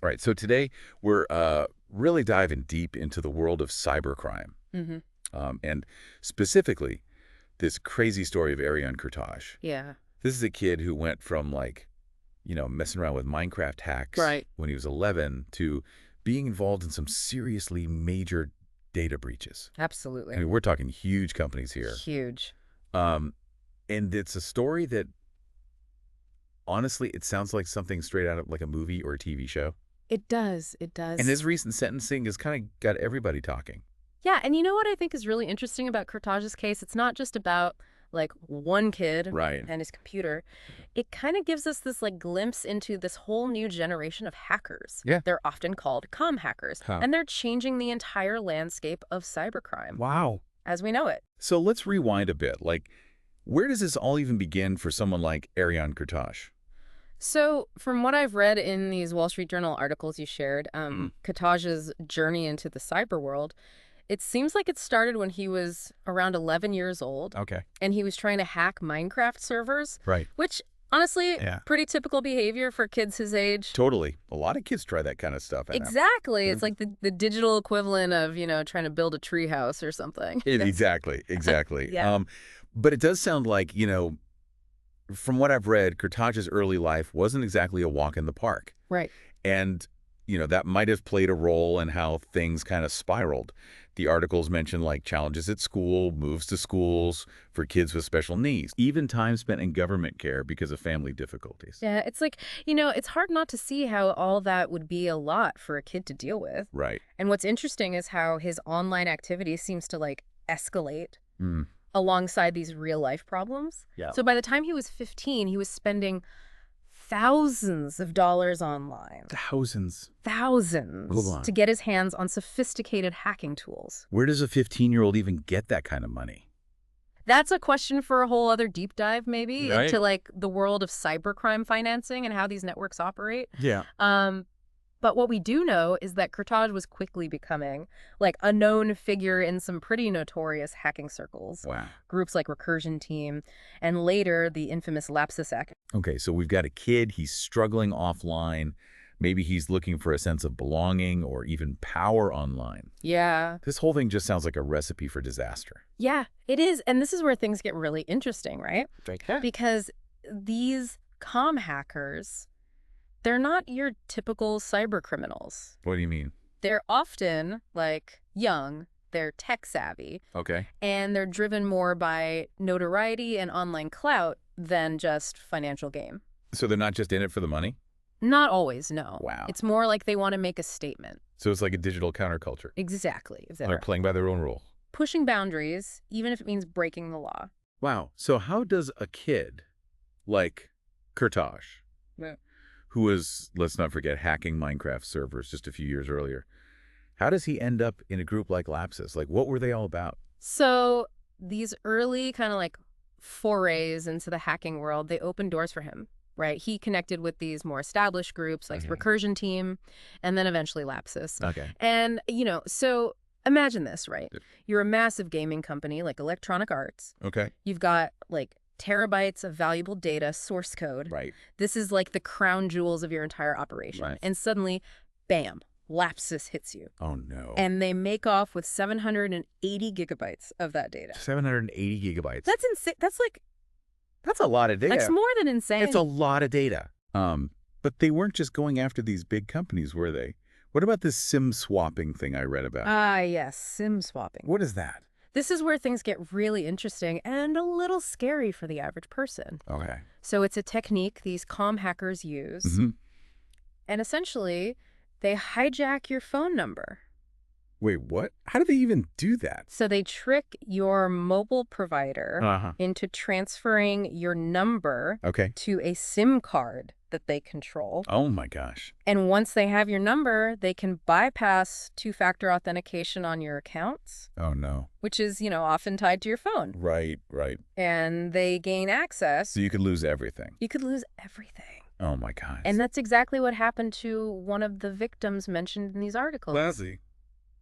All right, so today we're really diving deep into the world of cybercrime, Mm-hmm. and specifically this crazy story of Ariane Kurtaj. Yeah. This is a kid who went from messing around with Minecraft hacks Right. when he was 11 to being involved in some seriously major data breaches. I Absolutely. mean, we're talking huge companies here. Huge. Um, and it's a story that, honestly, it sounds like something straight out of like a movie or a TV show. It does. It And does. his recent sentencing has kind of got everybody talking. Yeah, and you know what I think is really interesting about Kurtaj's case? It's not just about like one kid Right. and his computer. It kind of gives us this like glimpse into this whole new generation of hackers. Yeah. They're often called comm hackers, Huh. and they're changing the entire landscape of cybercrime Wow. as we know it. So let's rewind a bit. Like, where does this all even begin for someone like Ariane Kurtaj? So, from what I've read in these Wall Street Journal articles you shared, Mhm. Kurtaj's journey into the cyber world, it seems like it started when he was around 11 years old, Okay. and he was trying to hack Minecraft servers, Right. which, honestly, Yeah. pretty typical behavior for kids his age. Totally. A lot of kids try that kind of stuff. I know. Exactly. Mhm. It's like the digital equivalent of, trying to build a treehouse or something. Exactly. Exactly. Yeah. But it does sound like, from what I've read, Kurtaj's early life wasn't exactly a walk in the park. Right. And, that might have played a role in how things kind of spiraled. The articles mention like challenges at school, moves to schools for kids with special needs, even time spent in government care because of family difficulties. Yeah, it's like, it's hard not to see how all that would be a lot for a kid to deal with. Right. And what's interesting is how his online activity seems to like escalate Mm. alongside these real life problems. Yeah. So by the time he was 15, he was spending thousands of dollars online. Thousands. Hold Thousands on. to get his hands on sophisticated hacking tools. Where does a 15-year-old even get that kind of money? That's a question for a whole other deep dive, maybe, Right. into like the world of cybercrime financing and how these networks operate. Yeah. But what we do know is that Kurtaj was quickly becoming like a known figure in some pretty notorious hacking circles. Wow. Groups like Recursion Team, and later the infamous Lapsus Hack. Okay, so we've got a kid, he's struggling offline. Maybe he's looking for a sense of belonging or even power online. Yeah. This whole thing just sounds like a recipe for disaster. Yeah, it is. And this is where things get really interesting, right? Right. Because these comm hackers, they're not your typical cyber criminals. What do you mean? They're often like young, they're tech savvy, Okay. and they're driven more by notoriety and online clout than just financial gain. So they're not just in it for the money? Not always, no. Wow. It's more like they want to make a statement. So it's like a digital counterculture. Exactly. They're playing by their own rules. Pushing boundaries, even if it means breaking the law. Wow. So how does a kid like Kurtaj, Yeah. who was, let's not forget, hacking Minecraft servers just a few years earlier, how does he end up in a group like Lapsus? Like, what were they all about? So these early kind of like forays into the hacking world, they opened doors for him, right? He connected with these more established groups like Okay. Recursion Team and then eventually Lapsus. Okay. And, so imagine this, right? Yeah. You're a massive gaming company like Electronic Arts. Okay. You've got like terabytes of valuable data, source code. Right. This is like the crown jewels of your entire operation. Right. And suddenly, bam, Lapsus hits you. Oh, no. And they make off with 780 gigabytes of that data. 780 gigabytes. That's insane. That's a lot of data. That's more than insane. It's a lot of data. But they weren't just going after these big companies, were they? What about this SIM swapping thing I read about? Yes, SIM swapping. What is that? This is where things get really interesting and a little scary for the average person. Okay. So it's a technique these comm hackers use. Mhm. And essentially, they hijack your phone number. Wait, what? How do they even do that? So they trick your mobile provider Uh-huh. into transferring your number Okay. to a SIM card that they control. Oh, my gosh. And once they have your number, they can bypass two-factor authentication on your accounts, Oh, no. which is, often tied to your phone. Right, right. And they gain access. So you could lose everything. You could lose everything. Oh, my gosh. And that's exactly what happened to one of the victims mentioned in these articles. Classy.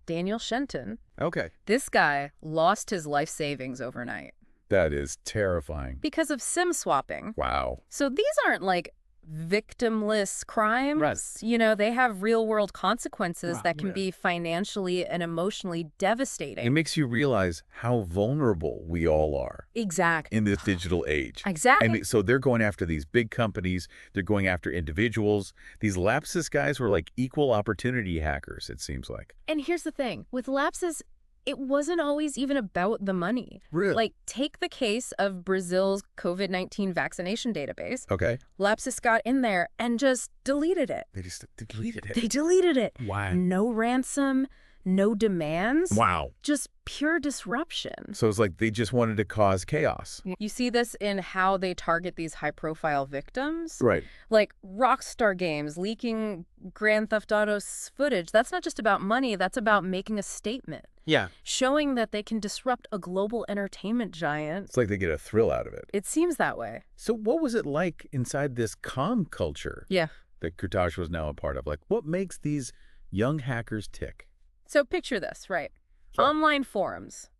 Daniel Shenton. Okay. This guy lost his life savings overnight That is terrifying. because of SIM swapping. Wow. So these aren't like victimless crimes. Right. You know, they have real-world consequences Wow, that can yeah. be financially and emotionally devastating. It makes you realize how vulnerable we all are Exactly. in this digital age. Exactly. I mean, so they're going after these big companies. They're going after individuals. These Lapsus guys were like equal opportunity hackers, it seems like. And here's the thing. With Lapsus, it wasn't always even about the money. Really? Like, take the case of Brazil's COVID-19 vaccination database. Okay. Lapsus got in there and just deleted it. They just deleted it. They deleted it. Why? No ransom, no demands. Wow. Just pure disruption. So it's like they just wanted to cause chaos. You see this in how they target these high-profile victims. Right. Like Rockstar Games leaking Grand Theft Auto footage. That's not just about money. That's about making a statement. Yeah. Showing that they can disrupt a global entertainment giant. It's like they get a thrill out of it. It seems that way. So what was it like inside this comm culture Yeah. that Kurtaj was now a part of? Like, what makes these young hackers tick? So picture this, right? Sure. Online forums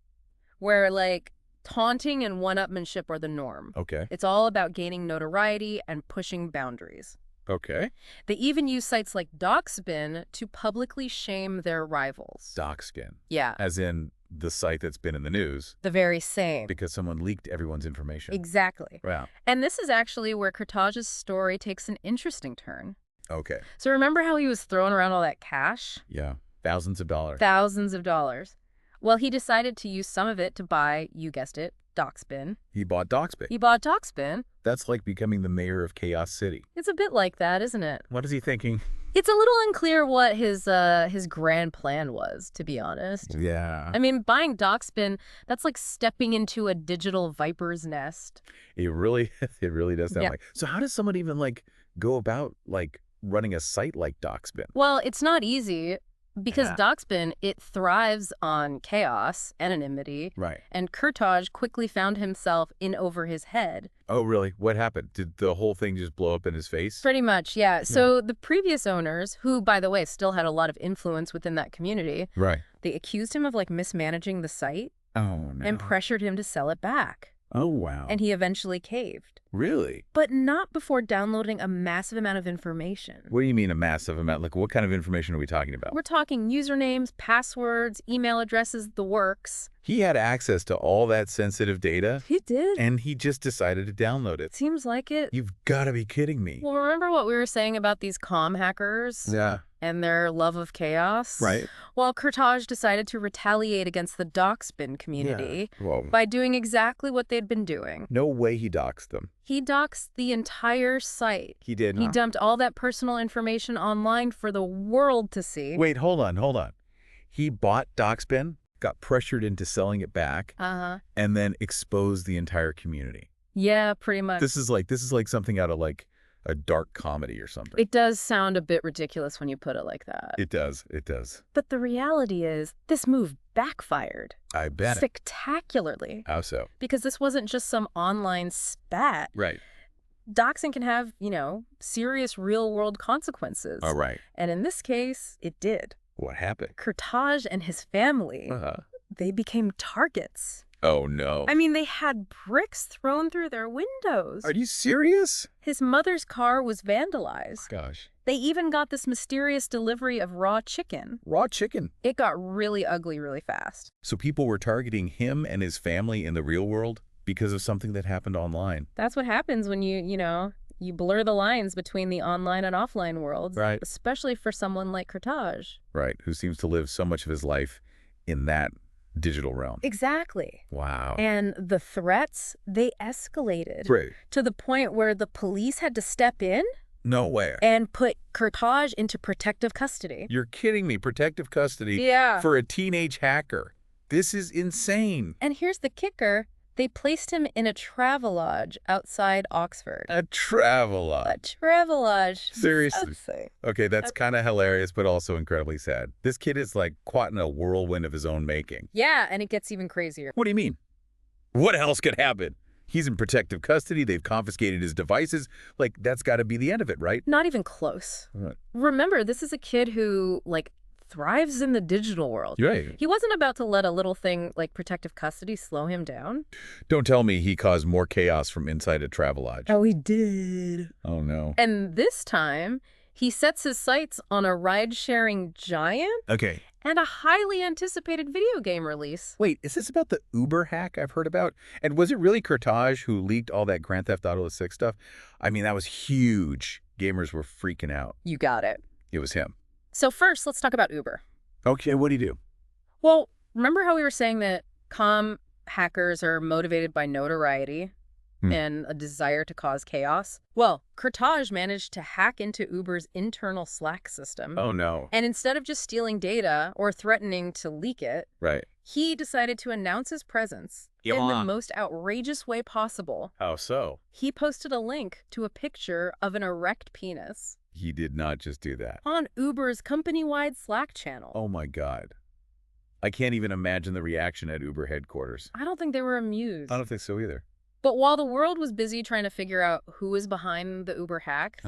where, like, taunting and one-upmanship are the norm. Okay. It's all about gaining notoriety and pushing boundaries. Okay. They even use sites like Doxbin to publicly shame their rivals. Doxkin. Yeah, As in the site that's been in the news the very same. because someone leaked everyone's information. Exactly. Wow. And this is actually where Kurtaj's story takes an interesting turn. Okay. So remember how he was throwing around all that cash? Yeah. Thousands of dollars. Thousands of dollars. Well, he decided to use some of it to buy, you guessed it, Doxbin. He bought Doxbin. He bought Doxbin. That's like becoming the mayor of Chaos City. It's a bit like that, isn't it? What is he thinking? It's a little unclear what his grand plan was, to be honest. Yeah. I mean, buying Doxbin, that's like stepping into a digital viper's nest. It really does sound Yeah. like. So how does someone even like go about like running a site like Doxbin? Well, it's not easy because Yeah. Doxbin, it thrives on chaos, anonymity, Right. and Kurtaj quickly found himself in over his head. Oh, really? What happened? Did the whole thing just blow up in his face? Pretty much, yeah. So the previous owners, who, by the way, still had a lot of influence within that community, Right. they accused him of, like, mismanaging the site Oh, no. and pressured him to sell it back. Oh, wow. And he eventually caved. Really? But not before downloading a massive amount of information. What do you mean a massive amount? Like, what kind of information are we talking about? We're talking usernames, passwords, email addresses, the works. He had access to all that sensitive data, He did. and he just decided to download it. Seems like it. You've got to be kidding me. Well, remember what we were saying about these comm hackers Yeah. and their love of chaos? Right. Well, Kurtaj decided to retaliate against the Doxbin community Well, by doing exactly what they'd been doing. no way he doxed them. He doxed the entire site. He did. He Huh? dumped all that personal information online for the world to see. Wait, hold on. He bought Doxbin, got pressured into selling it back, Uh-huh. and then exposed the entire community. Yeah, pretty much. This is like something out of like a dark comedy or something. It does sound a bit ridiculous when you put it like that. It does. But the reality is, this move backfired. I bet it. Spectacularly. How so? Because this wasn't just some online spat. Right. Doxing can have, serious real-world consequences. All right. And in this case, it did. What happened? Kurtaj and his family, Uh-huh. they became targets. Oh, no. I mean, they had bricks thrown through their windows. Are you serious? His mother's car was vandalized. Gosh. They even got this mysterious delivery of raw chicken. Raw chicken. It got really ugly really fast. So people were targeting him and his family in the real world because of something that happened online. That's what happens when you blur the lines between the online and offline worlds. Right. Especially for someone like Kurtaj. Right. Who seems to live so much of his life in that digital realm. Exactly. Wow. And the threats, they escalated Right. to the point where the police had to step in No way. and put Kurtaj into protective custody. You're kidding me. Protective custody Yeah. for a teenage hacker. This is insane. And here's the kicker. They placed him in a Travelodge outside Oxford. A Travelodge. A Travelodge. Seriously. Fancy. Okay, that's kind of hilarious, but also incredibly sad. This kid is like caught in a whirlwind of his own making. Yeah, and it gets even crazier. What do you mean? What else could happen? He's in protective custody. They've confiscated his devices. Like, that's got to be the end of it, right? Not even close. Right. Remember, this is a kid who, thrives in the digital world. Right. He wasn't about to let a little thing like protective custody slow him down. Don't tell me he caused more chaos from inside a Travelodge. Oh, he did. Oh, no. And this time, he sets his sights on a ride-sharing giant Okay. and a highly anticipated video game release. Wait, is this about the Uber hack I've heard about? And was it really Kurtaj who leaked all that Grand Theft Auto 6 stuff? I mean, that was huge. Gamers were freaking out. You got it. It was him. So first, let's talk about Uber. Okay, what'd he do? Well, remember how we were saying that hackers are motivated by notoriety and a desire to cause chaos? Well, Kurtaj managed to hack into Uber's internal Slack system. Oh, no. And instead of just stealing data or threatening to leak it, Right. he decided to announce his presence in the most outrageous way possible. How so? He posted a link to a picture of an erect penis He did not just do that. on Uber's company-wide Slack channel. Oh, my God. I can't even imagine the reaction at Uber headquarters. I don't think they were amused. I don't think so either. But while the world was busy trying to figure out who was behind the Uber hack,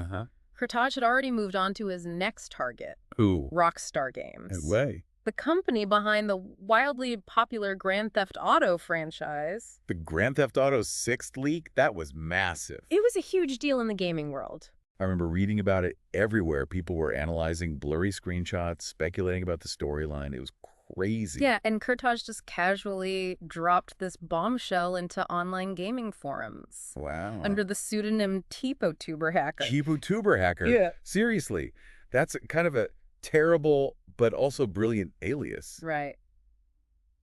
Kurtaj had already moved on to his next target, Who? Rockstar Games. No way. The company behind the wildly popular Grand Theft Auto franchise. The Grand Theft Auto 6 leak? That was massive. It was a huge deal in the gaming world. I remember reading about it everywhere. People were analyzing blurry screenshots, speculating about the storyline. It was crazy. Yeah, and Kurtaj just casually dropped this bombshell into online gaming forums. Wow. Under the pseudonym TipoTuber Hacker. TipoTuber Hacker? Yeah. Seriously. That's kind of a terrible but also brilliant alias. Right.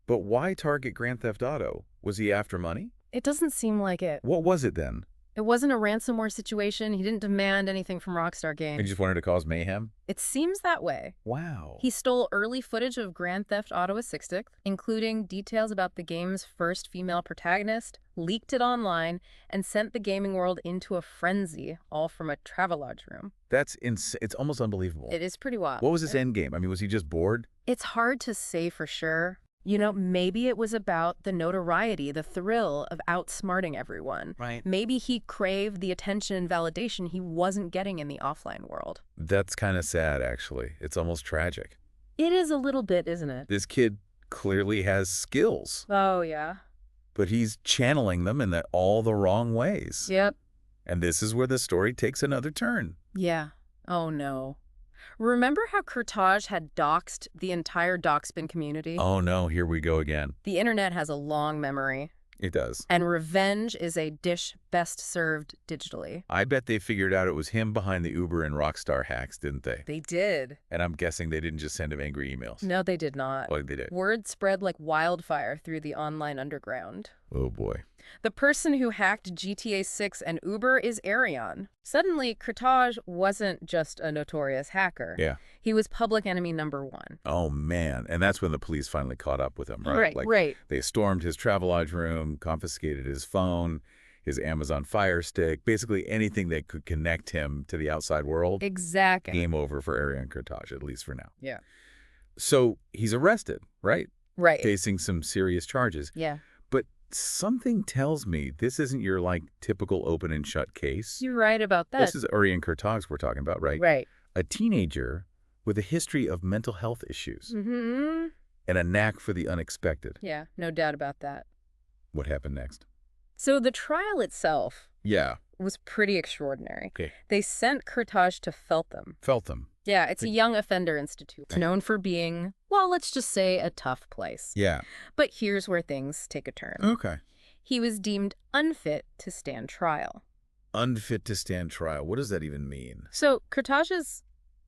But why target Grand Theft Auto? Was he after money? It doesn't seem like it. What was it then? It wasn't a ransomware situation. He didn't demand anything from Rockstar Games. He just wanted to cause mayhem? It seems that way. Wow. He stole early footage of Grand Theft Auto 6, including details about the game's first female protagonist, leaked it online, and sent the gaming world into a frenzy, all from a Travelodge room. That's insane. It's almost unbelievable. It is pretty wild. What was his end game? I mean, was he just bored? It's hard to say for sure. You know, maybe it was about the notoriety, the thrill of outsmarting everyone. Right. Maybe he craved the attention and validation he wasn't getting in the offline world. That's kind of sad, actually. It's almost tragic. It is a little bit, isn't it? This kid clearly has skills, Oh, yeah. but he's channeling them in all the wrong ways. Yep. And this is where the story takes another turn. Yeah. Oh, no. Remember how Kurtaj had doxed the entire Doxspin community? Oh, no, here we go again. The internet has a long memory. It does. And revenge is a dish best served digitally. I bet they figured out it was him behind the Uber and Rockstar hacks, didn't they? They did. And I'm guessing they didn't just send him angry emails. No, they did not. Oh, they did. Word spread like wildfire through the online underground. Oh, boy. The person who hacked GTA 6 and Uber is Arion. Suddenly, Kurtaj wasn't just a notorious hacker. Yeah. He was public enemy #1. Oh, man. And that's when the police finally caught up with him, right? Right. They stormed his Travelodge room, confiscated his phone, his Amazon Fire Stick, basically anything that could connect him to the outside world. Exactly. Game over for Arion Kurtaj, at least for now. Yeah. So he's arrested, right? Right. Facing some serious charges. Yeah. But something tells me this isn't your, typical open and shut case. You're right about that. This is Arion Kurtaj we're talking about, right? Right. A teenager with a history of mental health issues Mm-hmm. and a knack for the unexpected. Yeah, no doubt about that. What happened next? So the trial itself Yeah. was pretty extraordinary. Okay. They sent Kurtaj to Feltham. Feltham. Yeah, it's a young offender institute. It's known for being, well, let's just say a tough place. Yeah. But here's where things take a turn. Okay. He was deemed unfit to stand trial. Unfit to stand trial. What does that even mean? So Kurtaj's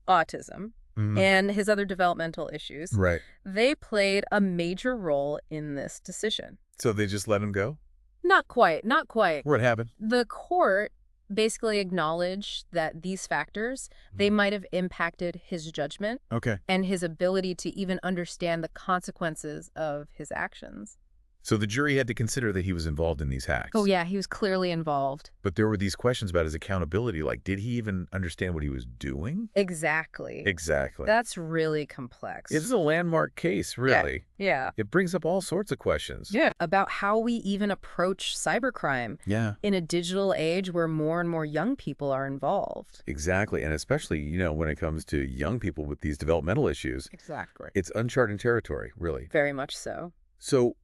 autism and his other developmental issues, Right. they played a major role in this decision. So they just let him go? Not quite, not quite. What happened? The court basically acknowledged that these factors, they might have impacted his judgment Okay. and his ability to even understand the consequences of his actions. So the jury had to consider that he was involved in these hacks. Oh, yeah, he was clearly involved. But there were these questions about his accountability, like, did he even understand what he was doing? Exactly. Exactly. That's really complex. It's a landmark case, really. Yeah. It brings up all sorts of questions. Yeah. About how we even approach cybercrime Yeah. in a digital age where more and more young people are involved. Exactly. And especially, when it comes to young people with these developmental issues, Exactly. it's uncharted territory, really. Very much so. So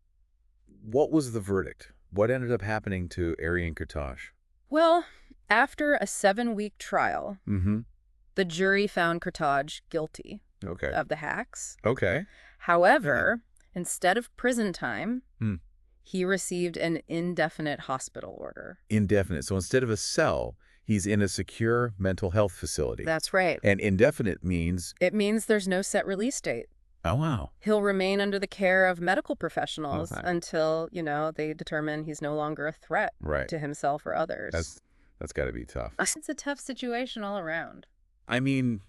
what was the verdict? What ended up happening to Aryan Kurtaj? Well, after a 7-week trial, Mm-hmm. the jury found Kurtaj guilty Okay. of the hacks. Okay. However, instead of prison time, Hmm. he received an indefinite hospital order. Indefinite. So instead of a cell, he's in a secure mental health facility. That's right. And indefinite means... It means there's no set release date. Oh, wow. He'll remain under the care of medical professionals Okay. until, they determine he's no longer a threat Right. to himself or others. That's got to be tough. It's a tough situation all around. I mean,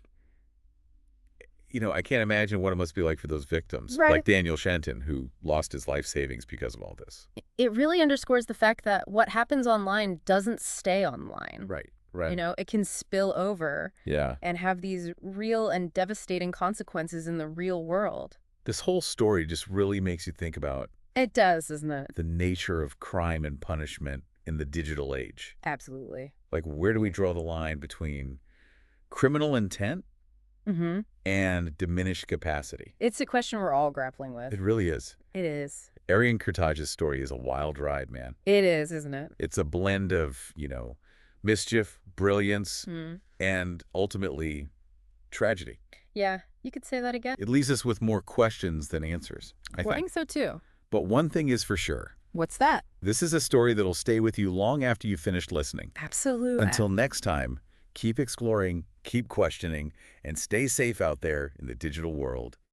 I can't imagine what it must be like for those victims. Right. Like Daniel Shenton, who lost his life savings because of all this. It really underscores the fact that what happens online doesn't stay online. Right. Right. It can spill over Yeah. and have these real and devastating consequences in the real world. This whole story just really makes you think about It does, doesn't it? the nature of crime and punishment in the digital age. Absolutely. Like, where do we draw the line between criminal intent Mm-hmm. and diminished capacity? It's a question we're all grappling with. It really is. It is. Aryan Kurtaj's story is a wild ride, man. It is, isn't it? It's a blend of, mischief, brilliance, Mm. and ultimately tragedy. Yeah, you could say that again. It leaves us with more questions than answers, I Well, I think. think so too. But one thing is for sure. What's that? This is a story that'll stay with you long after you've finished listening. Absolutely. Until next time, keep exploring, keep questioning, and stay safe out there in the digital world.